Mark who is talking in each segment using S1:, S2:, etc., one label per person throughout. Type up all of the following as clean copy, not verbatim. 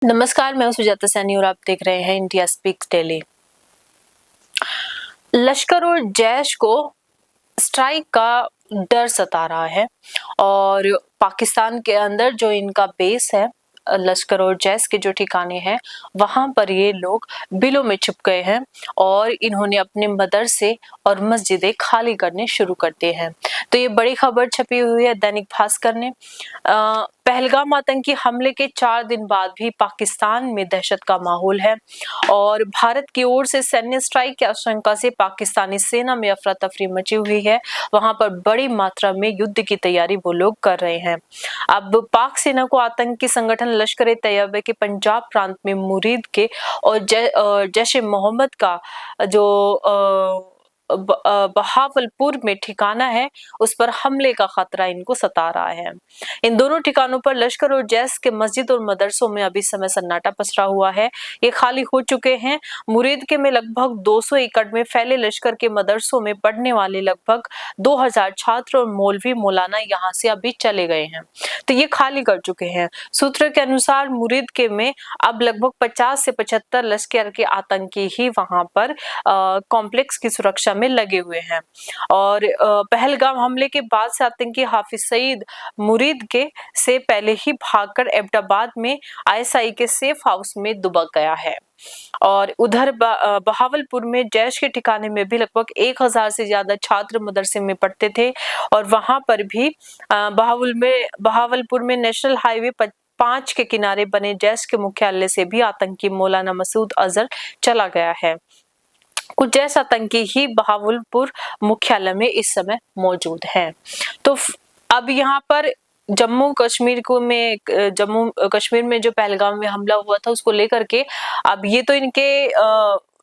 S1: नमस्कार, मैं हूं सुजाता सैनी और आप देख रहे हैं इंडिया स्पीक्स डेली। लश्कर और जैश को स्ट्राइक का डर सता रहा है और पाकिस्तान के अंदर जो इनका बेस है, लश्कर और जैश के जो ठिकाने हैं वहां पर ये लोग बिलों में छिप गए हैं और इन्होंने अपने मदरसे और मस्जिदें खाली करने शुरू कर दिए हैं। तो ये बड़ी खबर छपी हुई है दैनिक भास्कर ने। पहलगाम आतंकी हमले के 4 दिन बाद भी पाकिस्तान में दहशत का माहौल है और भारत की ओर से सैन्य स्ट्राइक की आशंका से पाकिस्तानी सेना में अफरा तफरी मची हुई है। वहां पर बड़ी मात्रा में युद्ध की तैयारी वो लोग कर रहे हैं। अब पाक सेना को आतंकी संगठन लश्कर तैयबा के पंजाब प्रांत में मुरीद के और जैश ए मोहम्मद का जो बहावलपुर में ठिकाना है उस पर हमले का खतरा इनको सता रहा है। इन दोनों ठिकानों पर लश्कर और जैश के मस्जिद और मदरसों में अभी समय सन्नाटा पसरा हुआ है। ये खाली हो चुके हैं। मुरीद के में लगभग 200 एकड़ में फैले लश्कर के मदरसों में पढ़ने वाले लगभग 2000 छात्र और मौलवी मौलाना यहाँ से अभी चले गए हैं, तो ये खाली कर चुके हैं। सूत्र के अनुसार मुरीद के में अब लगभग 50 से 75 लश्कर के आतंकी ही वहां पर कॉम्प्लेक्स की सुरक्षा में लगे हुए हैं और पहलगाम हमले के बाद से आतंकी हाफिज सईद मुरीद के से पहले ही भागकर एबटाबाद में आईएसआई के सेफ हाउस में दुबक गया है। और उधर बहावलपुर में जैश के ठिकाने में भी लगभग 1000 से ज्यादा छात्र मदरसे में पढ़ते थे और वहां पर भी बहावलपुर में नेशनल हाईवे 5 के किनारे बने जैश के मुख्यालय से भी आतंकी मौलाना मसूद अजहर चला गया है। कुछ जैश आतंकी ही बहावलपुर मुख्यालय में इस समय मौजूद हैं। तो अब यहाँ पर जम्मू कश्मीर में जो पहलगाम में हमला हुआ था उसको लेकर के अब ये तो इनके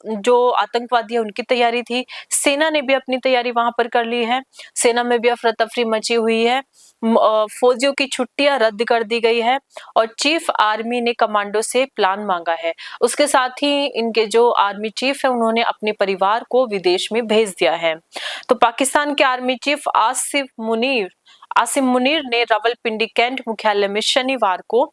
S1: जो आतंकवादी है उनकी तैयारी थी। सेना ने भी अपनी तैयारी वहां पर कर ली है। सेना में भी अफरा तफरी मची हुई है। फौजियों की छुट्टियां रद्द कर दी गई है और चीफ आर्मी ने कमांडो से प्लान मांगा है। उसके साथ ही इनके जो आर्मी चीफ है उन्होंने अपने परिवार को विदेश में भेज दिया है। तो पाकिस्तान के आर्मी चीफ आसिम मुनीर ने रावलपिंडी कैंट मुख्यालय में शनिवार को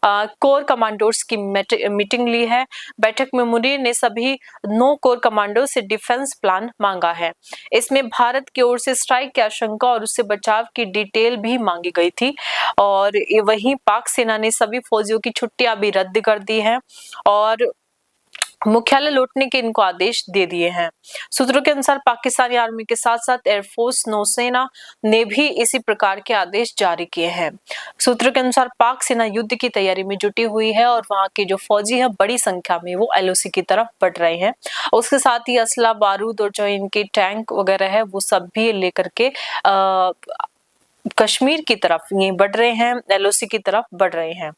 S1: कोर कमांडोर्स की मीटिंग ली है। बैठक में मुनीर ने सभी 9 कोर कमांडो से डिफेंस प्लान मांगा है। इसमें भारत की ओर से स्ट्राइक की आशंका और उससे बचाव की डिटेल भी मांगी गई थी और वहीं पाक सेना ने सभी फौजियों की छुट्टियां भी रद्द कर दी हैं और मुख्यालय लौटने के इनको आदेश दे दिए हैं। सूत्रों के अनुसार पाकिस्तानी आर्मी के साथ साथ एयरफोर्स नौसेना ने भी इसी प्रकार के आदेश जारी किए हैं। सूत्रों के अनुसार पाक सेना युद्ध की तैयारी में जुटी हुई है और वहां के जो फौजी है बड़ी संख्या में वो एलओसी की तरफ बढ़ रहे हैं। उसके साथ ही असला बारूद और जो इनके टैंक वगैरह है वो सब भी लेकर के कश्मीर की तरफ ये बढ़ रहे हैं, एलओसी की तरफ बढ़ रहे हैं।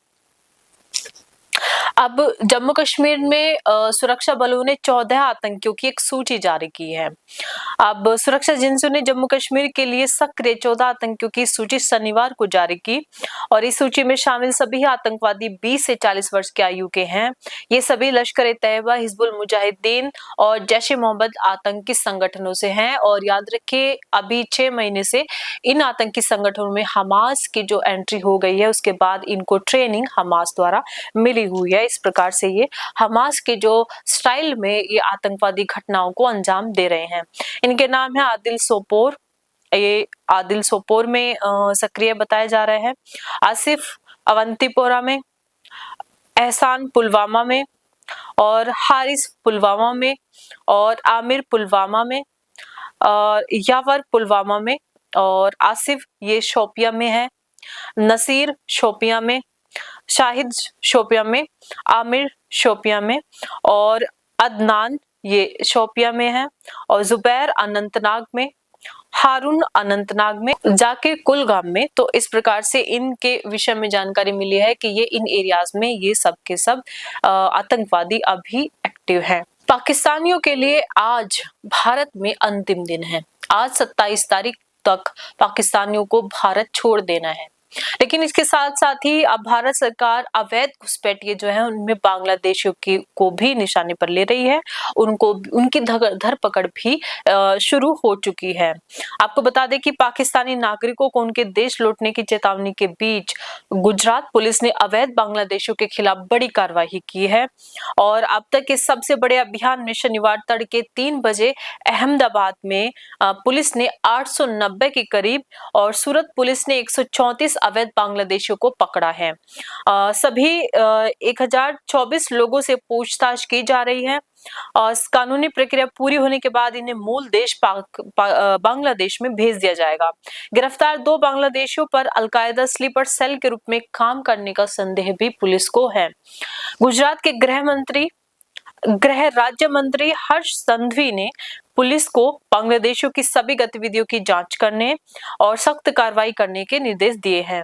S1: अब जम्मू कश्मीर में सुरक्षा बलों ने 14 आतंकियों की एक सूची जारी की है। अब सुरक्षा एजेंसियों ने जम्मू कश्मीर के लिए सक्रिय 14 आतंकियों की सूची शनिवार को जारी की और इस सूची में शामिल सभी आतंकवादी 20 से 40 वर्ष की आयु के हैं। ये सभी लश्कर तैयबा, हिजबुल मुजाहिदीन और जैश ए मोहम्मद आतंकी संगठनों से हैं और याद रखिए अभी 6 महीने से इन आतंकी संगठनों में हमास की जो एंट्री हो गई है उसके बाद इनको ट्रेनिंग हमास द्वारा मिली हुई है। इस प्रकार से ये हमास के जो स्टाइल में ये आतंकवादी घटनाओं को अंजाम दे रहे हैं। इनके नाम है आदिल सोपोर, ये आदिल सोपोर में सक्रिय बताए जा रहे हैं, आसिफ अवंतीपोरा में, एहसान पुलवामा में और हारिस पुलवामा में और आमिर पुलवामा में और यावर पुलवामा में और आसिफ ये शोपिया में है, नसीर शोपिया में, शाहिद शोपिया में, आमिर शोपिया में और अदनान ये शोपिया में है और जुबैर अनंतनाग में, हारून अनंतनाग में, जाकिर कुलगाम में। तो इस प्रकार से इनके विषय में जानकारी मिली है कि ये इन एरियाज में ये सब के सब आतंकवादी अभी एक्टिव हैं। पाकिस्तानियों के लिए आज भारत में अंतिम दिन है। आज 27 तारीख तक पाकिस्तानियों को भारत छोड़ देना है। लेकिन इसके साथ साथ ही अब भारत सरकार अवैध घुसपैठिए जो है उनमें बांग्लादेशियों की को भी निशाने पर ले रही है। उनको उनकी धरपकड़ भी शुरू हो चुकी है। आपको बता दें कि पाकिस्तानी नागरिकों को उनके देश लौटने की चेतावनी के बीच गुजरात पुलिस ने अवैध बांग्लादेशियों के खिलाफ बड़ी कार्रवाई की है और अब तक के सबसे बड़े अभियान में शनिवार तड़के 3 बजे अहमदाबाद में पुलिस ने 890 के करीब और सूरत पुलिस ने 134 अवैध बांग्लादेशियों को पकड़ा है। सभी 1024 लोगों से पूछताछ की जा रही है और कानूनी प्रक्रिया पूरी होने के बाद इन्हें मूल देश बांग्लादेश में भेज दिया जाएगा। गिरफ्तार 2 बांग्लादेशियों पर अलकायदा स्लीपर सेल के रूप में काम करने का संदेह भी पुलिस को है। गुजरात के गृह राज्य मंत्री हर्ष संघवी ने पुलिस को बांग्लादेशियों की सभी गतिविधियों की जांच करने और सख्त कार्रवाई करने के निर्देश दिए हैं।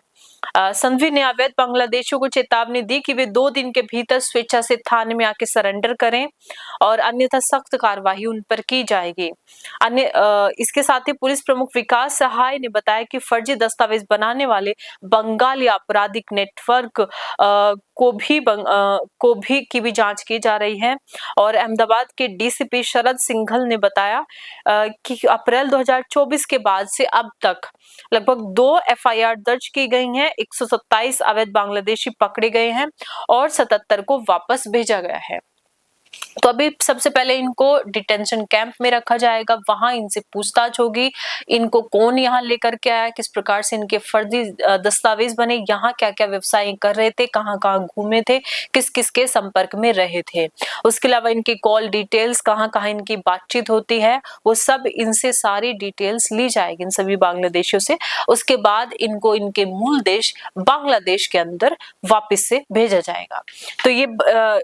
S1: संघवी ने अवैध बांग्लादेशियों को चेतावनी दी कि वे 2 दिन के भीतर स्वेच्छा से थाने में आके सरेंडर करें और अन्यथा सख्त कार्रवाई उन पर की जाएगी। इसके साथ ही पुलिस प्रमुख विकास सहाय ने बताया कि फर्जी दस्तावेज बनाने वाले बंगाली आपराधिक नेटवर्क की भी जांच की जा रही है और अहमदाबाद के डीसीपी शरद सिंघल ने बताया कि अप्रैल 2024 के बाद से अब तक लगभग 2 एफआईआर दर्ज की गई हैं, 127 अवैध बांग्लादेशी पकड़े गए हैं और 77 को वापस भेजा गया है। तो अभी सबसे पहले इनको डिटेंशन कैंप में रखा जाएगा, वहां इनसे पूछताछ होगी, इनको कौन यहाँ लेकर के आया, किस प्रकार से इनके फर्जी दस्तावेज बने, यहाँ क्या क्या व्यवसाय कर रहे थे, कहाँ कहाँ घूमे थे, किस किस के संपर्क में रहे थे। उसके अलावा इनकी कॉल डिटेल्स, कहाँ कहाँ इनकी बातचीत होती है, वो सब इनसे सारी डिटेल्स ली जाएगी इन सभी बांग्लादेशियों से। उसके बाद इनको इनके मूल देश बांग्लादेश के अंदर वापिस से भेजा जाएगा। तो ये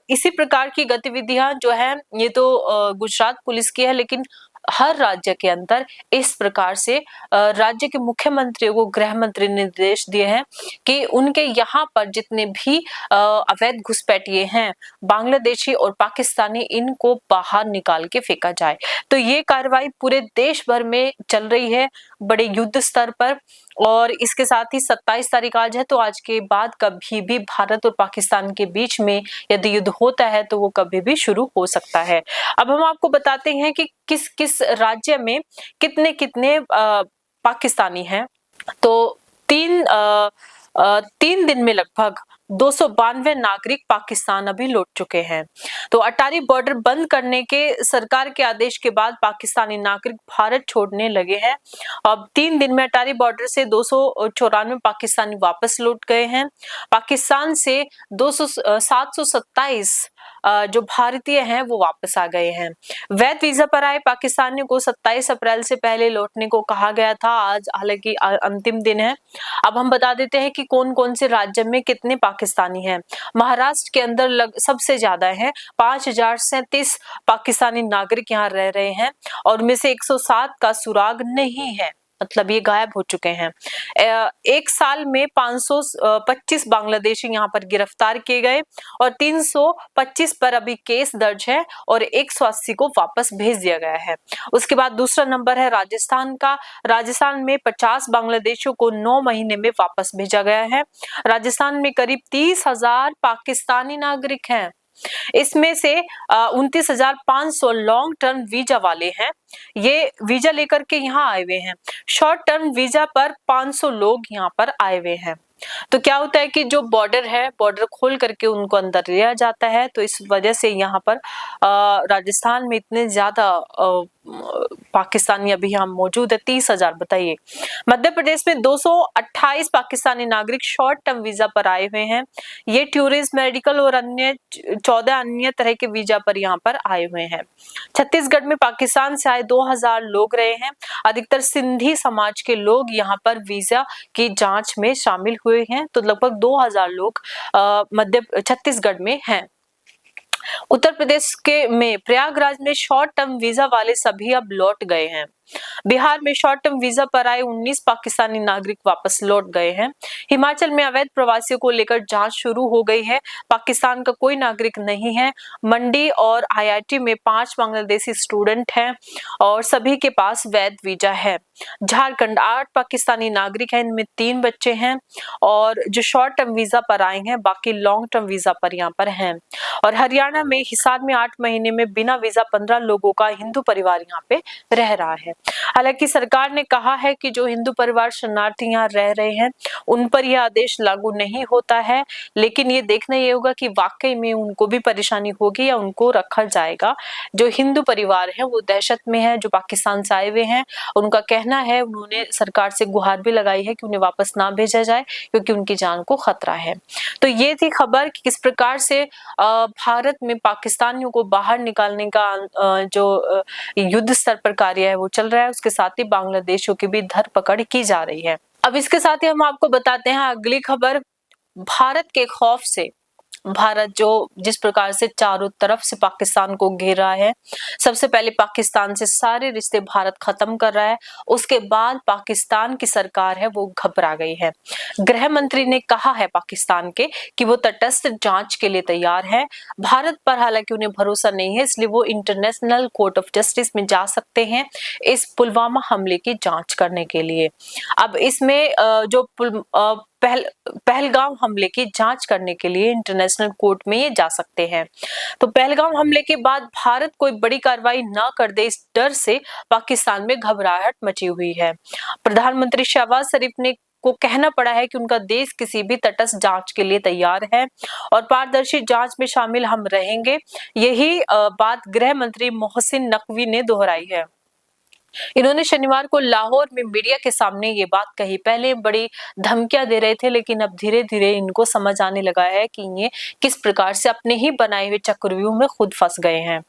S1: इसी प्रकार की गतिविधियां जो है ये तो गुजरात पुलिस की है, लेकिन हर राज्य के अंदर इस प्रकार से राज्य के मुख्यमंत्रियों को गृह मंत्री ने निर्देश दिए हैं कि उनके यहाँ पर जितने भी अवैध घुसपैठिए हैं बांग्लादेशी और पाकिस्तानी, इनको बाहर निकाल के फेंका जाए। तो ये कार्रवाई पूरे देश भर में चल रही है बड़े युद्ध स्तर पर और इसके साथ ही 27 तारीख आज है, तो आज के बाद कभी भी भारत और पाकिस्तान के बीच में यदि युद्ध होता है तो वो कभी भी शुरू हो सकता है। अब हम आपको बताते हैं कि किस किस राज्य में कितने कितने पाकिस्तानी हैं। तो 3 दिन में लगभग 292 नागरिक पाकिस्तान अभी लौट चुके हैं। तो अटारी बॉर्डर बंद करने के सरकार के आदेश के बाद पाकिस्तानी नागरिक भारत छोड़ने लगे हैं। अब 3 दिन में अटारी बॉर्डर से 294 पाकिस्तानी वापस लौट गए हैं। पाकिस्तान से 727 जो भारतीय हैं वो वापस आ गए हैं। वैध वीजा पर आए पाकिस्तानियों को 27 अप्रैल से पहले लौटने को कहा गया था। आज हालांकि अंतिम दिन है। अब हम बता देते हैं कि कौन कौन से राज्य में कितने पाकिस्तानी हैं। महाराष्ट्र के अंदर सबसे ज्यादा है, 5037 पाकिस्तानी नागरिक यहाँ रह रहे हैं और उनमें से 107 का सुराग नहीं है, मतलब ये गायब हो चुके हैं। एक साल में 525 बांग्लादेशी यहाँ पर गिरफ्तार किए गए और 325 पर अभी केस दर्ज है और 180 को वापस भेज दिया गया है। उसके बाद दूसरा नंबर है राजस्थान का। राजस्थान में 50 बांग्लादेशियों को 9 महीने में वापस भेजा गया है। राजस्थान में करीब 30,000 पाकिस्तानी नागरिक हैं। इसमें से 29,500 लॉन्ग टर्म वीजा वाले हैं, ये वीजा लेकर के यहाँ आए हुए हैं। शॉर्ट टर्म वीजा पर 500 लोग यहाँ पर आए हुए हैं। तो क्या होता है कि जो बॉर्डर है, बॉर्डर खोल करके उनको अंदर लिया जाता है, तो इस वजह से यहाँ पर राजस्थान में इतने ज्यादा पाकिस्तानी अभी यहाँ मौजूद है, 30,000। बताइए। मध्य प्रदेश में 228 पाकिस्तानी नागरिक शॉर्ट टर्म वीजा पर आए हुए हैं। ये टूरिस्ट, मेडिकल और अन्य 14 अन्य तरह के वीजा पर यहाँ पर आए हुए हैं। छत्तीसगढ़ में पाकिस्तान से आए 2000 लोग रहे हैं। अधिकतर सिंधी समाज के लोग यहाँ पर वीजा की जांच में शामिल हुए हैं। तो लगभग 2000 लोग छत्तीसगढ़ में हैं। उत्तर प्रदेश के में प्रयागराज में शॉर्ट टर्म वीजा वाले सभी अब लौट गए हैं। बिहार में शॉर्ट टर्म वीजा पर आए 19 पाकिस्तानी नागरिक वापस लौट गए हैं। हिमाचल में अवैध प्रवासियों को लेकर जांच शुरू हो गई है। पाकिस्तान का कोई नागरिक नहीं है। मंडी और आईआईटी में 5 बांग्लादेशी स्टूडेंट हैं और सभी के पास वैध वीजा है। झारखंड 8 पाकिस्तानी नागरिक हैं, इनमें 3 बच्चे हैं और जो शॉर्ट टर्म वीजा पर आए हैं, बाकी लॉन्ग टर्म वीजा पर यहाँ पर हैं। और हरियाणा में हिसार में 8 महीने में बिना वीजा 15 लोगों का हिंदू परिवार यहाँ पे रह रहा है। हालांकि सरकार ने कहा है कि जो हिंदू परिवार शरणार्थी यहाँ रह रहे हैं उन पर यह आदेश लागू नहीं होता है, लेकिन ये देखना ये होगा कि वाकई में उनको भी परेशानी होगी या उनको रखा जाएगा। जो हिंदू परिवार है वो दहशत में है, जो पाकिस्तान से आए हुए हैं उनका कहना है, उन्होंने सरकार से गुहार भी लगाई है कि उन्हें वापस ना भेजा जाए क्योंकि उनकी जान को खतरा है। तो ये थी खबर कि किस प्रकार से भारत में पाकिस्तानियों को बाहर निकालने का जो युद्ध स्तर पर कार्य है वो चल रहा है, उसके साथ ही बांग्लादेशियों की भी धरपकड़ की जा रही है। अब इसके साथ ही हम आपको बताते हैं अगली खबर। भारत के खौफ से भारत जो जिस प्रकार से चारों तरफ से पाकिस्तान को घेर रहा है, सबसे पहले पाकिस्तान से सारे रिश्ते भारत खत्म कर रहा है, उसके बाद पाकिस्तान की सरकार है वो घबरा गई है। गृह मंत्री ने कहा है पाकिस्तान के कि वो तटस्थ जांच के लिए तैयार है। भारत पर हालांकि उन्हें भरोसा नहीं है, इसलिए वो इंटरनेशनल कोर्ट ऑफ जस्टिस में जा सकते हैं इस पुलवामा हमले की जांच करने के लिए। अब इसमें जो पहलगाम हमले की जांच करने के लिए इंटरनेशनल कोर्ट में ये जा सकते हैं। तो पहलगाम हमले के बाद भारत कोई बड़ी कार्रवाई ना कर दे, इस डर से पाकिस्तान में घबराहट मची हुई है। प्रधानमंत्री शहबाज शरीफ ने को कहना पड़ा है कि उनका देश किसी भी तटस्थ जांच के लिए तैयार है और पारदर्शी जांच में शामिल हम रहेंगे। यही बात गृह मंत्री मोहसिन नकवी ने दोहराई है। इन्होंने शनिवार को लाहौर में मीडिया के सामने ये बात कही। पहले बड़ी धमकियां दे रहे थे, लेकिन अब धीरे धीरे इनको समझ आने लगा है कि ये किस प्रकार से अपने ही बनाए हुए चक्रव्यूह में खुद फंस गए हैं।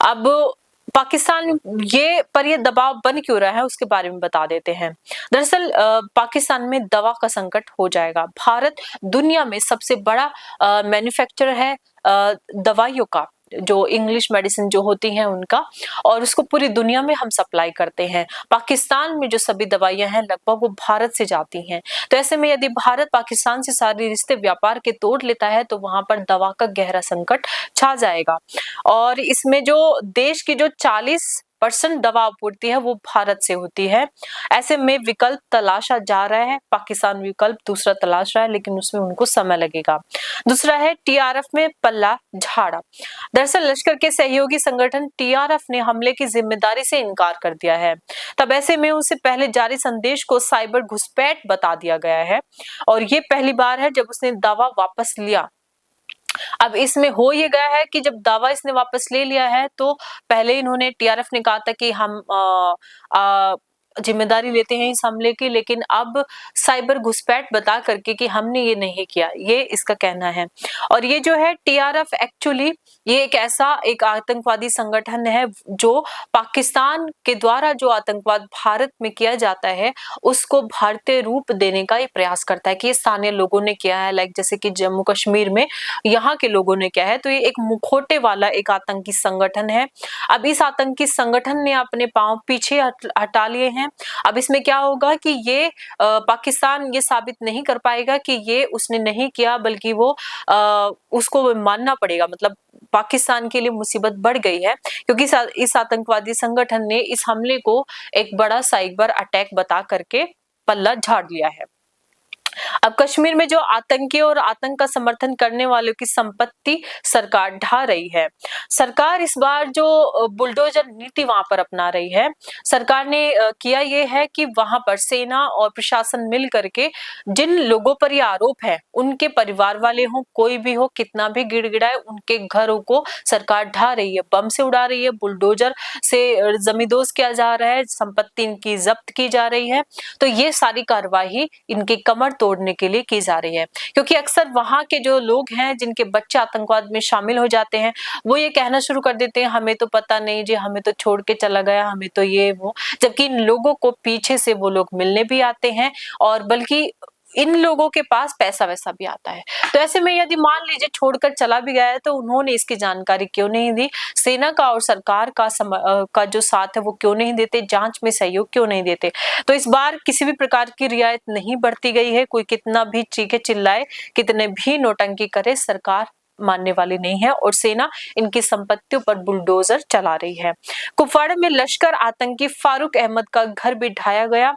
S1: अब पाकिस्तान ये दबाव बन क्यों रहा है उसके बारे में बता देते हैं। दरअसल पाकिस्तान में दवा का संकट हो जाएगा। भारत दुनिया में सबसे बड़ा मैन्युफैक्चरर है दवाइयों का, जो इंग्लिश मेडिसिन जो होती हैं उनका, और उसको पूरी दुनिया में हम सप्लाई करते हैं। पाकिस्तान में जो सभी दवाइयां हैं लगभग वो भारत से जाती हैं। तो ऐसे में यदि भारत पाकिस्तान से सारे रिश्ते व्यापार के तोड़ लेता है तो वहां पर दवा का गहरा संकट छा जाएगा। और इसमें जो देश की जो 40% दवा आपूर्ति है वो भारत से होती है। ऐसे में विकल्प तलाशा जा रहा है, पाकिस्तान विकल्प दूसरा तलाश रहा है, लेकिन उसमें उनको समय लगेगा। दूसरा है टीआरएफ में पल्ला झाड़ा। दरअसल लश्कर के सहयोगी संगठन टीआरएफ ने हमले की जिम्मेदारी से इनकार कर दिया है। तब ऐसे में उसे पहले जारी संदेश को साइबर घुसपैठ बता दिया गया है और ये पहली बार है जब उसने दावा वापस लिया। अब इसमें हो ये गया है कि जब दावा इसने वापस ले लिया है तो पहले इन्होंने टीआरएफ ने कहा था कि हम जिम्मेदारी लेते हैं इस हमले की, लेकिन अब साइबर घुसपैठ बता करके कि हमने ये नहीं किया, ये इसका कहना है। और ये जो है टीआरएफ एक्चुअली ये एक आतंकवादी संगठन है जो पाकिस्तान के द्वारा जो आतंकवाद भारत में किया जाता है उसको भारतीय रूप देने का ये प्रयास करता है कि ये स्थानीय लोगों ने किया है, लाइक जैसे कि जम्मू कश्मीर में यहाँ के लोगों ने किया है। तो ये एक मुखौटे वाला एक आतंकी संगठन है। अब इस आतंकी संगठन ने अपने पांव पीछे हटा लिए हैं। अब इसमें क्या होगा कि ये पाकिस्तान ये साबित नहीं कर पाएगा कि ये उसने नहीं किया, बल्कि वो उसको मानना पड़ेगा। मतलब पाकिस्तान के लिए मुसीबत बढ़ गई है क्योंकि इस आतंकवादी संगठन ने इस हमले को एक बड़ा साइबर अटैक बता करके पल्ला झाड़ लिया है। अब कश्मीर में जो आतंकी और आतंक का समर्थन करने वालों की संपत्ति सरकार ढा रही है। सरकार इस बार जो बुलडोजर नीति वहां पर अपना रही है, सरकार ने किया ये है कि वहां पर सेना और प्रशासन मिल करके जिन लोगों पर ये आरोप है, उनके परिवार वाले हो, कोई भी हो, कितना भी गिड़गिड़ाए, उनके घरों को सरकार ढा रही है, बम से उड़ा रही है, बुलडोजर से जमींदोज किया जा रहा है, संपत्ति इनकी जब्त की जा रही है। तो ये सारी कार्यवाही इनकी कमर तोड़ने के लिए की जा रही है, क्योंकि अक्सर वहां के जो लोग हैं जिनके बच्चे आतंकवाद में शामिल हो जाते हैं, वो ये कहना शुरू कर देते हैं हमें तो पता नहीं जी, हमें तो छोड़ के चला गया, हमें तो ये वो, जबकि इन लोगों को पीछे से वो लोग मिलने भी आते हैं और बल्कि इन लोगों के पास पैसा वैसा भी आता है। तो ऐसे में यदि मान लीजिए छोड़कर चला भी गया है तो उन्होंने इसकी जानकारी क्यों नहीं दी? सेना का और सरकार का जो साथ है वो क्यों नहीं देते? जांच में सहयोग क्यों नहीं देते? तो इस बार किसी भी प्रकार की रियायत नहीं बरती गई है। कोई कितना भी चीखे चिल्लाए, कितने भी नौटंकी करे, सरकार मानने वाली नहीं है और सेना इनकी संपत्तियों पर बुलडोजर चला रही है। कुपवाड़ा में लश्कर आतंकी फारूक अहमद का घर भी ढाया गया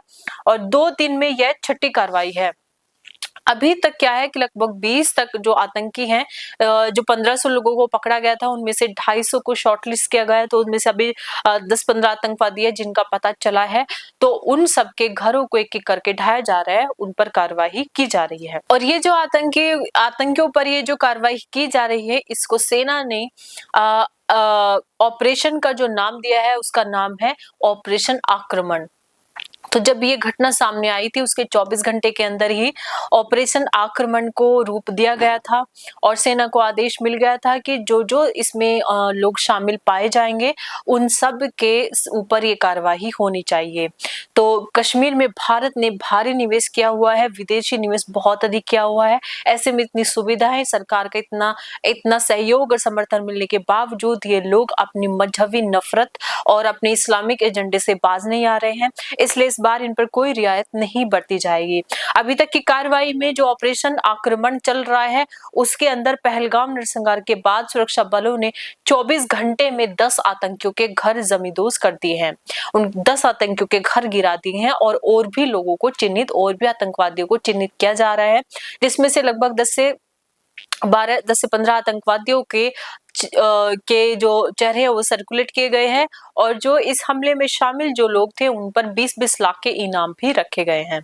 S1: और 2 दिन में यह छठी कार्रवाई है। अभी तक क्या है कि लगभग 20 तक जो आतंकी हैं, जो 1500 लोगों को पकड़ा गया था उनमें से 250 को शॉर्टलिस्ट किया गया है। तो उनमें से अभी 10-15 आतंकवादी है जिनका पता चला है। तो उन सबके घरों को एक-एक करके ढाया जा रहा है, उन पर कार्रवाई की जा रही है। और ये जो आतंकियों पर ये जो कार्रवाई की जा रही है, इसको सेना ने ऑपरेशन का जो नाम दिया है उसका नाम है ऑपरेशन आक्रमण। तो जब ये घटना सामने आई थी उसके 24 घंटे के अंदर ही ऑपरेशन आक्रमण को रूप दिया गया था और सेना को आदेश मिल गया था कि जो जो इसमें लोग शामिल पाए जाएंगे उन सब के ऊपर ये कार्यवाही होनी चाहिए। तो कश्मीर में भारत ने भारी निवेश किया हुआ है, विदेशी निवेश बहुत अधिक किया हुआ है। ऐसे में इतनी सुविधाएं, सरकार का इतना सहयोग और समर्थन मिलने के बावजूद ये लोग अपनी मजहबी नफरत और अपने इस्लामिक एजेंडे से बाज नहीं आ रहे हैं। इसलिए इस बार इन पर कोई रियायत नहीं बरती जाएगी। अभी तक की कार्रवाई में जो ऑपरेशन आक्रमण चल रहा है उसके अंदर पहलगाम नरसंहार के बाद सुरक्षा बलों ने 24 घंटे में 10 आतंकियों के घर जमींदोज कर दिए हैं। उन 10 आतंकियों के घर गिरा दिए हैं और भी लोगों को चिन्हित, और भी आतंकवादियों को चिन्हित किया जा रहा है, जिसमें से लगभग 10 से 15 आतंकवादियों के जो चेहरे हैं वो सर्कुलेट किए गए हैं और जो इस हमले में शामिल जो लोग थे उन पर 20-20 लाख के इनाम भी रखे गए हैं।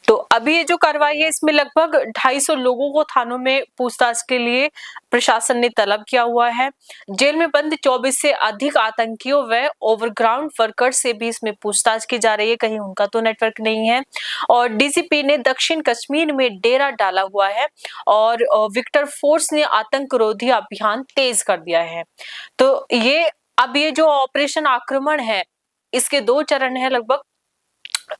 S1: तो अभी ये जो कार्रवाई है इसमें लगभग 250 लोगों को थानों में पूछताछ के लिए प्रशासन ने तलब किया हुआ है। जेल में बंद 24 से अधिक आतंकियों व ओवरग्राउंड वर्कर से भी इसमें पूछताछ की जा रही है, कहीं उनका तो नेटवर्क नहीं है। और डीजीपी ने दक्षिण कश्मीर में डेरा डाला हुआ है और विक्टर फोर्स ने आतंक रोधी अभियान तेज कर दिया है। तो ये जो ऑपरेशन आक्रमण है इसके 2 चरण है, लगभग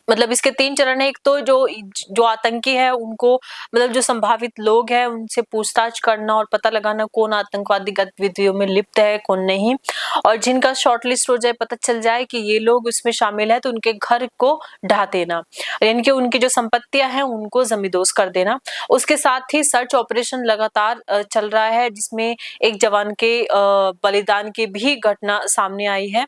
S1: मतलब इसके 3 चरण है। एक तो जो आतंकी है उनको, मतलब जो संभावित लोग हैं उनसे पूछताछ करना और पता लगाना कौन आतंकवादी गतिविधियों में लिप्त है कौन नहीं, और जिनका शॉर्टलिस्ट हो जाए, पता चल जाए कि ये लोग इसमें शामिल है तो उनके घर को ढा देना, यानी कि उनकी जो संपत्तियां हैं उनको जमींदोज कर देना। उसके साथ ही सर्च ऑपरेशन लगातार चल रहा है जिसमें एक जवान के बलिदान की भी घटना सामने आई है।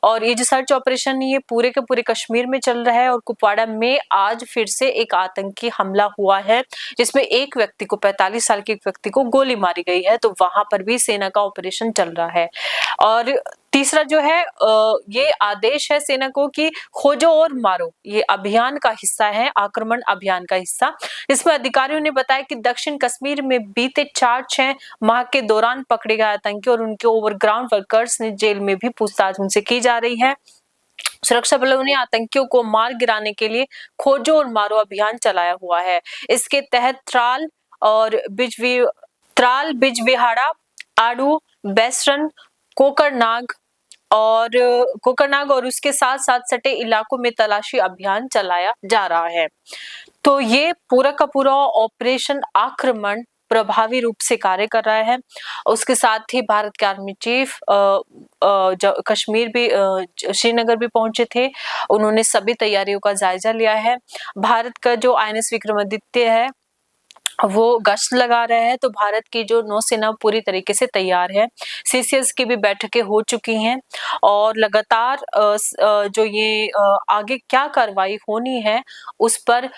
S1: और ये जो सर्च ऑपरेशन ये पूरे के पूरे कश्मीर में चल रहा है और कुपवाड़ा में आज फिर से एक आतंकी हमला हुआ है जिसमें एक व्यक्ति को, 45 साल के एक व्यक्ति को गोली मारी गई है। तो वहां पर भी सेना का ऑपरेशन चल रहा है। और तीसरा जो है ये आदेश है सेना को कि खोजो और मारो, ये अभियान का हिस्सा है, आक्रमण अभियान का हिस्सा। इसमें अधिकारियों ने बताया कि दक्षिण कश्मीर में बीते 4-6 माह के दौरान पकड़े गए आतंकी और उनके ओवरग्राउंड वर्कर्स ने जेल में भी पूछताछ उनसे की जा रही है। सुरक्षा बलों ने आतंकियों को मार गिराने के लिए खोजो और मारो अभियान चलाया हुआ है। इसके तहत त्राल, बिजबिहाड़ा, आड़ू, बेसरन, कोकरनाग और उसके साथ साथ सटे इलाकों में तलाशी अभियान चलाया जा रहा है। तो ये पूरा का पूरा ऑपरेशन आक्रमण प्रभावी रूप से कार्य कर रहा है। उसके साथ ही भारत के आर्मी चीफ कश्मीर भी, श्रीनगर भी पहुंचे थे। उन्होंने सभी तैयारियों का जायजा लिया है। भारत का जो INS विक्रमादित्य है वो गश्त लगा रहे हैं। तो भारत की जो नौसेना पूरी तरीके से तैयार है। CCS की भी बैठकें हो चुकी हैं और लगातार जो ये आगे क्या कार्रवाई होनी है उस पर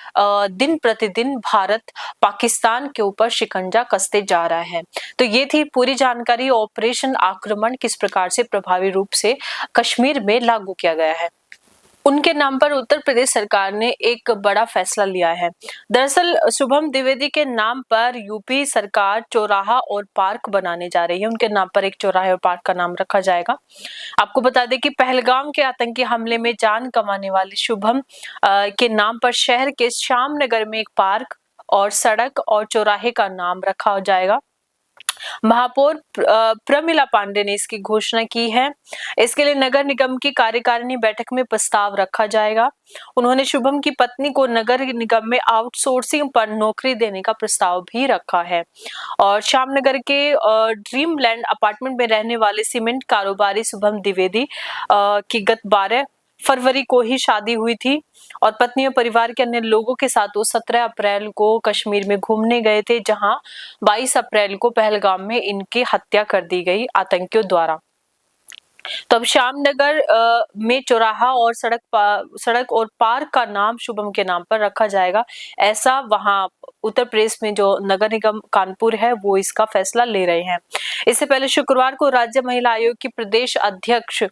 S1: दिन प्रतिदिन भारत पाकिस्तान के ऊपर शिकंजा कसते जा रहा है। तो ये थी पूरी जानकारी, ऑपरेशन आक्रमण किस प्रकार से प्रभावी रूप से कश्मीर में लागू किया गया है। उनके नाम पर उत्तर प्रदेश सरकार ने एक बड़ा फैसला लिया है। दरअसल शुभम द्विवेदी के नाम पर यूपी सरकार चौराहा और पार्क बनाने जा रही है। उनके नाम पर एक चौराहे और पार्क का नाम रखा जाएगा। आपको बता दें कि पहलगाम के आतंकी हमले में जान गंवाने वाले शुभम के नाम पर शहर के श्याम नगर में एक पार्क और सड़क और चौराहे का नाम रखा जाएगा। महापौर प्रमिला पांडे ने इसकी घोषणा की है। इसके लिए नगर निगम की कार्यकारिणी बैठक में प्रस्ताव रखा जाएगा। उन्होंने शुभम की पत्नी को नगर निगम में आउटसोर्सिंग पर नौकरी देने का प्रस्ताव भी रखा है। और श्यामनगर के ड्रीम लैंड अपार्टमेंट में रहने वाले सीमेंट कारोबारी शुभम द्विवेदी की गत 12 फरवरी को ही शादी हुई थी और पत्नी और परिवार के अन्य लोगों के साथ वो 17 अप्रैल को कश्मीर में घूमने गए थे, जहां 22 अप्रैल को पहलगाम में इनकी हत्या कर दी गई आतंकियों द्वारा। तो अब श्यामनगर में चौराहा और सड़क और पार्क का नाम शुभम के नाम पर रखा जाएगा, ऐसा वहां उत्तर प्रदेश में जो नगर निगम कानपुर है वो इसका फैसला ले रहे हैं। इससे पहले शुक्रवार को राज्य महिला आयोग की प्रदेश अध्यक्ष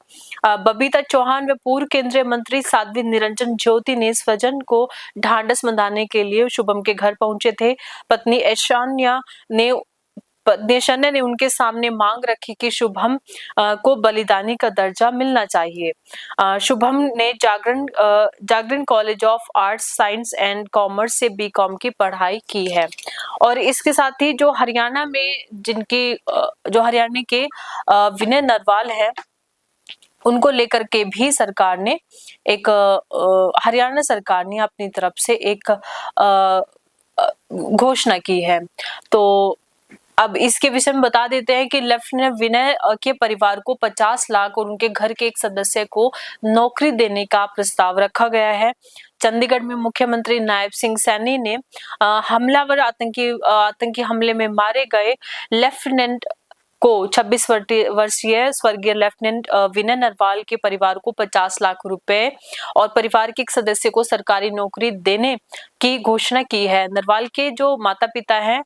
S1: बबीता चौहान व पूर्व केंद्रीय मंत्री साध्वी निरंजन ज्योति ने स्वजन को ढांढस बंधाने के लिए शुभम के घर पहुंचे थे। पत्नी ऐशान्या ने उनके सामने मांग रखी कि शुभम को बलिदानी का दर्जा मिलना चाहिए। शुभम ने Jagran college of arts science and commerce से बीकॉम की पढ़ाई की है। और इसके साथ ही जो हरियाणा के विनय नरवाल है, उनको लेकर के भी सरकार ने हरियाणा सरकार ने अपनी तरफ से एक घोषणा की है। तो अब इसके विषय में बता देते हैं कि लेफ्टिनेंट विनय के परिवार को 50 लाख और उनके घर के एक सदस्य को नौकरी देने का प्रस्ताव रखा गया है। चंडीगढ़ में मुख्यमंत्री नायब सिंह सैनी ने हमलावर आतंकी हमले में मारे गए लेफ्टिनेंट को 26 वर्षीय स्वर्गीय लेफ्टिनेंट विनय नरवाल के परिवार को 50 लाख रुपए और परिवार के एक सदस्य को सरकारी नौकरी देने की घोषणा की है। नरवाल के जो माता पिता हैं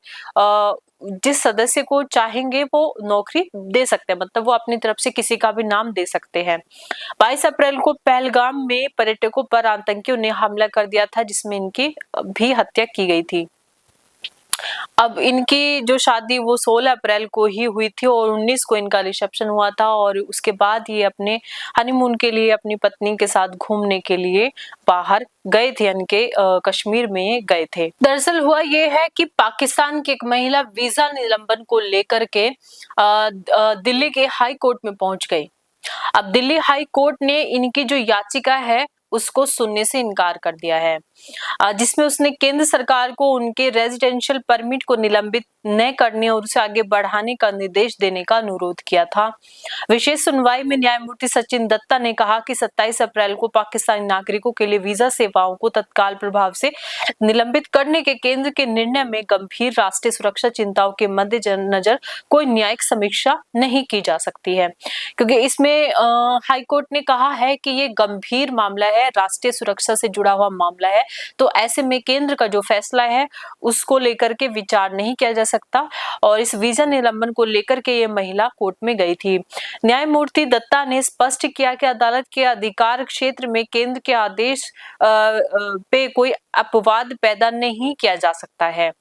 S1: जिस सदस्य को चाहेंगे वो नौकरी दे सकते हैं, मतलब वो अपनी तरफ से किसी का भी नाम दे सकते हैं। 22 अप्रैल को पहलगाम में पर्यटकों पर आतंकियों ने हमला कर दिया था, जिसमें इनकी भी हत्या की गई थी। अब इनकी जो शादी वो 16 अप्रैल को ही हुई थी और 19 को इनका रिसेप्शन हुआ था और उसके बाद ये अपने हनीमून के लिए अपनी पत्नी के साथ घूमने के लिए बाहर गए थे, यानी कि कश्मीर में गए थे। दरअसल हुआ ये है कि पाकिस्तान की एक महिला वीजा निलंबन को लेकर के दिल्ली के हाई कोर्ट में पहुंच गई। अब दिल्ली हाई कोर्ट ने इनकी जो याचिका है उसको सुनने से इनकार कर दिया है, जिसमें उसने केंद्र सरकार को उनके रेजिडेंशियल परमिट को निलंबित न करने और उसे आगे बढ़ाने का निर्देश देने का अनुरोध किया था। विशेष सुनवाई में न्यायमूर्ति सचिन दत्ता ने कहा कि 27 अप्रैल को पाकिस्तानी नागरिकों के लिए वीजा सेवाओं को तत्काल प्रभाव से निलंबित करने के केंद्र के निर्णय में गंभीर राष्ट्रीय सुरक्षा चिंताओं के मद्देनजर कोई न्यायिक समीक्षा नहीं की जा सकती है, क्योंकि इसमें हाईकोर्ट ने कहा है कि ये गंभीर मामला है, राष्ट्रीय सुरक्षा से जुड़ा हुआ मामला है, तो ऐसे में केंद्र का जो फैसला है उसको लेकर के विचार नहीं किया जा सकता। और इस वीजा निलंबन को लेकर के ये महिला कोर्ट में गई थी। न्यायमूर्ति दत्ता ने स्पष्ट किया कि अदालत के अधिकार क्षेत्र में केंद्र के आदेश पे कोई अपवाद पैदा नहीं किया जा सकता है।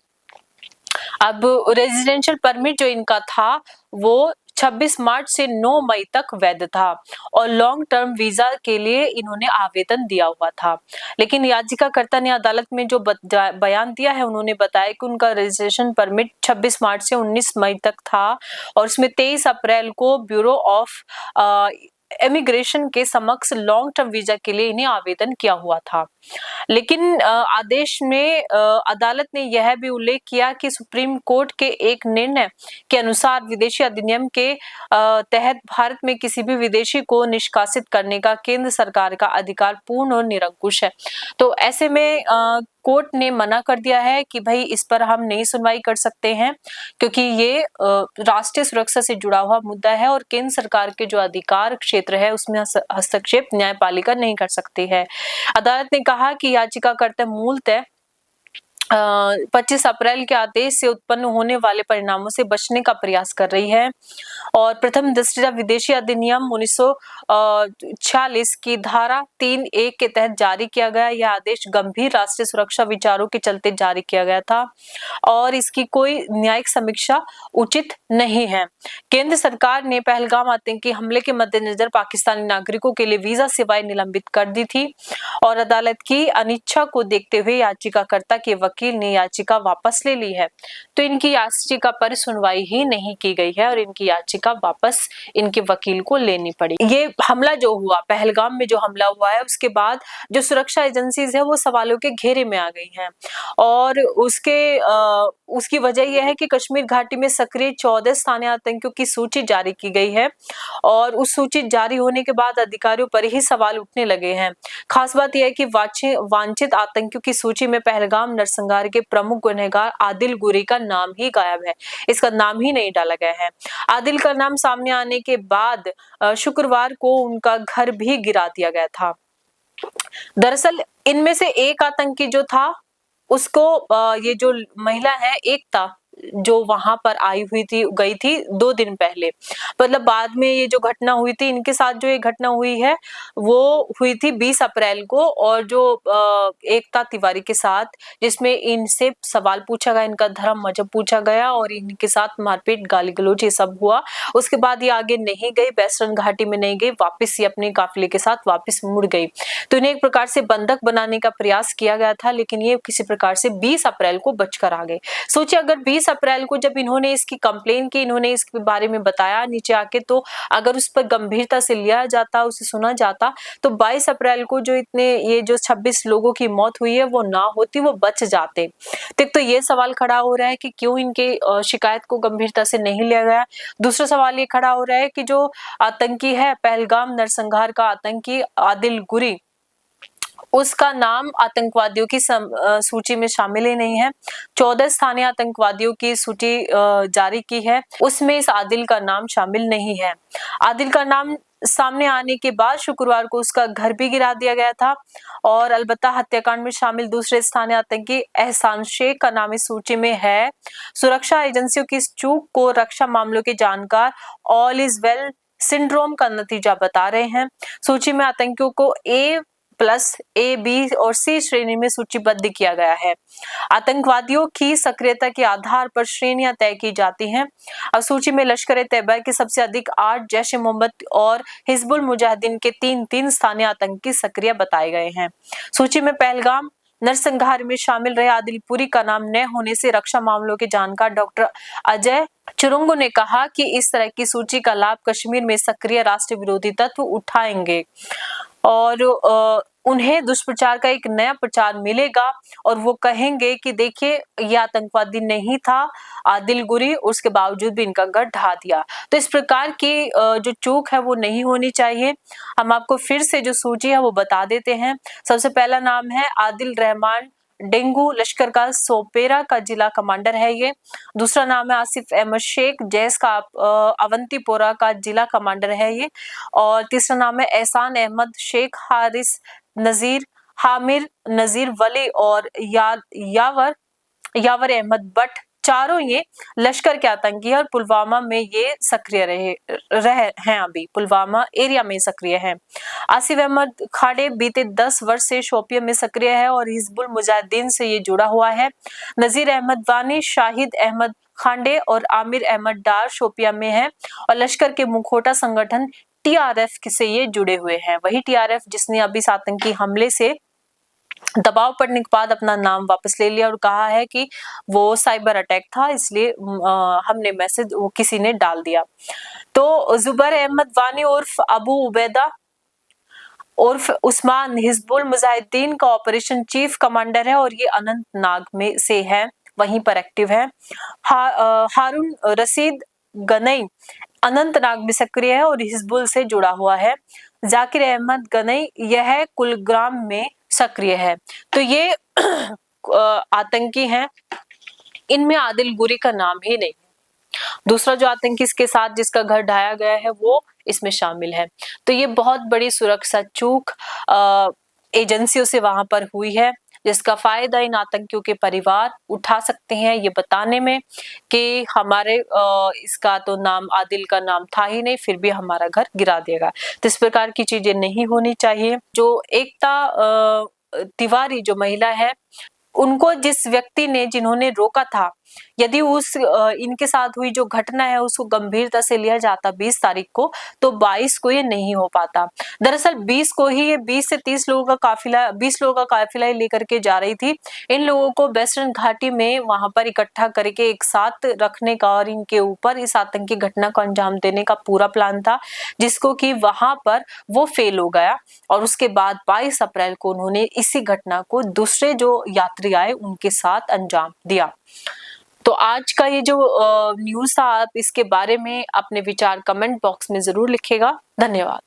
S1: अब रेजिडेंशियल परमिट जो इनका था वो 26 मार्च से 9 मई तक वैध था और लॉन्ग टर्म वीजा के लिए इन्होंने आवेदन दिया हुआ था, लेकिन याचिकाकर्ता ने अदालत में जो बयान दिया है उन्होंने बताया कि उनका रजिस्ट्रेशन परमिट 26 मार्च से 19 मई तक था और उसमें 23 अप्रैल को ब्यूरो ऑफ इमिग्रेशन के समक्ष लॉन्ग टर्म वीजा के लिए इन्हें आवेदन किया हुआ था। लेकिन आदेश में अदालत ने यह भी उल्लेख किया कि सुप्रीम कोर्ट के एक निर्णय के अनुसार विदेशी अधिनियम के तहत भारत में किसी भी विदेशी को निष्कासित करने का केंद्र सरकार का अधिकार पूर्ण और निरंकुश है। तो ऐसे में कोर्ट ने मना कर दिया है कि भाई इस पर हम नहीं सुनवाई कर सकते हैं, क्योंकि ये राष्ट्रीय सुरक्षा से जुड़ा हुआ मुद्दा है और केंद्र सरकार के जो अधिकार क्षेत्र है उसमें हस्तक्षेप न्यायपालिका नहीं कर सकती है। अदालत ने कहा कि याचिकाकर्ता मूलतः 25 अप्रैल के आदेश से उत्पन्न होने वाले परिणामों से बचने का प्रयास कर रही है और प्रथम दृष्टया विदेशी अधिनियम 1946 की धारा 3(1) के तहत जारी किया गया यह आदेश गंभीर राष्ट्रीय सुरक्षा विचारों के चलते जारी किया गया था और इसकी कोई न्यायिक समीक्षा उचित नहीं है। केंद्र सरकार ने पहलगाम आतंकी हमले के मद्देनजर पाकिस्तानी नागरिकों के लिए वीजा सेवाएं निलंबित कर दी थी और अदालत की अनिच्छा को देखते हुए याचिकाकर्ता के वकील वकील ने याचिका वापस ले ली है। तो इनकी याचिका पर सुनवाई ही नहीं की गई है और इनकी याचिका वापस इनके वकील को लेनी पड़ी। ये हमला जो हुआ, पहलगाम में जो हमला हुआ है, उसके बाद जो सुरक्षा एजेंसीज है वो सवालों के घेरे में आ गई हैं और उसकी वजह यह है कि कश्मीर घाटी में सक्रिय 14 स्थानीय आतंकियों की सूची जारी की गई है और उस सूची जारी होने के बाद अधिकारियों पर ही सवाल उठने लगे हैं। खास बात यह है कि वांछित आतंकियों की सूची में पहलगाम नरसंहार के प्रमुख गुनहगार आदिल गुरी का नाम ही गायब है, इसका नाम ही नहीं डाला गया है। आदिल का नाम सामने आने के बाद शुक्रवार को उनका घर भी गिरा दिया गया था। दरअसल इनमें से एक आतंकी जो था उसको ये जो महिला है एकता, जो वहां पर गई थी 2 दिन पहले, मतलब बाद में ये जो घटना हुई थी, इनके साथ जो ये घटना हुई है वो हुई थी 20 अप्रैल को और जो एकता तिवारी के साथ, जिसमें इनसे सवाल पूछा गया, इनका धर्म मजहब पूछा गया और इनके साथ मारपीट गाली गलौज ये सब हुआ। उसके बाद ये आगे नहीं गई, वेस्टर्न घाटी में नहीं गई, वापस ये अपने काफिले के साथ वापस मुड़ गई। तो इन्हें एक प्रकार से बंधक बनाने का प्रयास किया गया था, लेकिन ये किसी प्रकार से 20 अप्रैल को बचकर आ गए। सोचिए अगर 20 अप्रैल को जब इन्होंने इसकी कंप्लेन की, इन्होंने इसके बारे में बताया नीचे आके, तो अगर उस पर गंभीरता से लिया जाता, उसे सुना जाता, तो 22 अप्रैल को ये जो 26 लोगों की मौत हुई है वो ना होती, वो बच जाते। तो ये सवाल खड़ा हो रहा है कि क्यों इनके शिकायत को गंभीरता से नहीं लिया गया। दूसरा सवाल ये खड़ा हो रहा है कि जो आतंकी है, पहलगाम नरसंहार का आतंकी आदिल गुरी, उसका नाम आतंकवादियों की सूची में शामिल ही नहीं है। 14 स्थानीय आतंकवादियों की सूची जारी की है, उसमें इस आदिल का नाम शामिल नहीं है। आदिल का नाम सामने आने के बाद शुक्रवार को उसका घर भी गिरा दिया गया था और अलबत्ता हत्याकांड में शामिल दूसरे स्थानीय आतंकी एहसान शेख का नाम इस सूची में है। सुरक्षा एजेंसियों की इस चूक को रक्षा मामलों के जानकार ऑल इज वेल सिंड्रोम का नतीजा बता रहे हैं। सूची में आतंकियों को A+, B और C श्रेणी में सूचीबद्ध किया गया है। आतंकवादियों की सक्रियता के आधार पर श्रेणियां तय की जाती हैं। अब सूची में लश्कर ए तैयबा के सबसे अधिक 8, जैश ए मोहम्मद और हिजबुल मुजाहिदीन के 3 स्थानीय आतंकी सक्रिय बताए गए हैं। सूची में पहलगाम नरसंहार में शामिल रहे आदिलपुरी का नाम न होने से रक्षा मामलों के जानकार डॉक्टर अजय चुरुंगू ने कहा कि इस तरह की सूची का लाभ कश्मीर में सक्रिय राष्ट्र विरोधी तत्व उठाएंगे और उन्हें दुष्प्रचार का एक नया प्रचार मिलेगा और वो कहेंगे कि देखिए ये आतंकवादी नहीं था आदिल गुरी, उसके बावजूद भी इनका गढ़ ढा दिया। तो इस प्रकार की जो चूक है वो नहीं होनी चाहिए। हम आपको फिर से जो सूची है वो बता देते हैं। सबसे पहला नाम है आदिल रहमान डेंगू, लश्कर का सोपेरा का जिला कमांडर है ये। दूसरा नाम है आसिफ अहमद शेख, जैस का अवंतीपोरा का जिला कमांडर है ये। और तीसरा नाम है एहसान अहमद शेख, हारिस नजीर, हामिर नजीर वली और यावर अहमद बट, चारों ये लश्कर के आतंकी है और पुलवामा में ये सक्रिय रहे हैं, अभी पुलवामा एरिया में सक्रिय हैं। आसिफ अहमद खाड़े बीते 10 वर्ष से शोपिया में सक्रिय है और हिजबुल मुजाहिदीन से ये जुड़ा हुआ है। नजीर अहमद वानी, शाहिद अहमद खांडे और आमिर अहमद डार शोपिया में है और लश्कर के मुखौटा संगठन TRF से ये जुड़े हुए हैं। वही TRF जिसने अभी इस आतंकी हमले से दबाव पड़ने के बाद अपना नाम वापस ले लिया और कहा है कि वो साइबर अटैक था, इसलिए हमने मैसेज वो किसी ने डाल दिया। तो जुबैर अहमद वानी उर्फ अबू उबैदा उर्फ उस्मान हिजबुल मुजाहिदीन का ऑपरेशन चीफ कमांडर है और ये अनंतनाग में से है, वहीं पर एक्टिव है। हारून रशीद गनई अनंतनाग में सक्रिय है और हिजबुल से जुड़ा हुआ है। जाकिर अहमद गनई यह कुलग्राम में सक्रिय है। तो ये आतंकी हैं, इनमें आदिल गुरी का नाम ही नहीं। दूसरा जो आतंकी इसके साथ जिसका घर ढाया गया है वो इसमें शामिल है। तो ये बहुत बड़ी सुरक्षा चूक एजेंसियों से वहां पर हुई है, जिसका फायदा इन आतंकियों के परिवार उठा सकते हैं ये बताने में कि हमारे इसका तो नाम आदिल का नाम था ही नहीं, फिर भी हमारा घर गिरा देगा। तो इस प्रकार की चीजें नहीं होनी चाहिए। जो एकता तिवारी जो महिला है, उनको जिन्होंने रोका था यदि इनके साथ हुई जो घटना है उसको गंभीरता से लिया जाता 20 तारीख को, तो 22 को ये नहीं हो पाता। दरअसल 20 को ही ये 20 से 30 लोगों का काफिला 20 लोगों का काफिला लेकर के जा रही थी। इन लोगों को वेस्टर्न घाटी में वहां पर इकट्ठा करके एक साथ रखने का और इनके ऊपर इस आतंकी घटना को अंजाम देने का पूरा प्लान था, जिसको कि वहां पर वो फेल हो गया और उसके बाद 22 अप्रैल को उन्होंने इसी घटना को दूसरे जो यात्री आए उनके साथ अंजाम दिया। तो आज का ये जो न्यूज़ था, आप इसके बारे में अपने विचार कमेंट बॉक्स में ज़रूर लिखिएगा। धन्यवाद।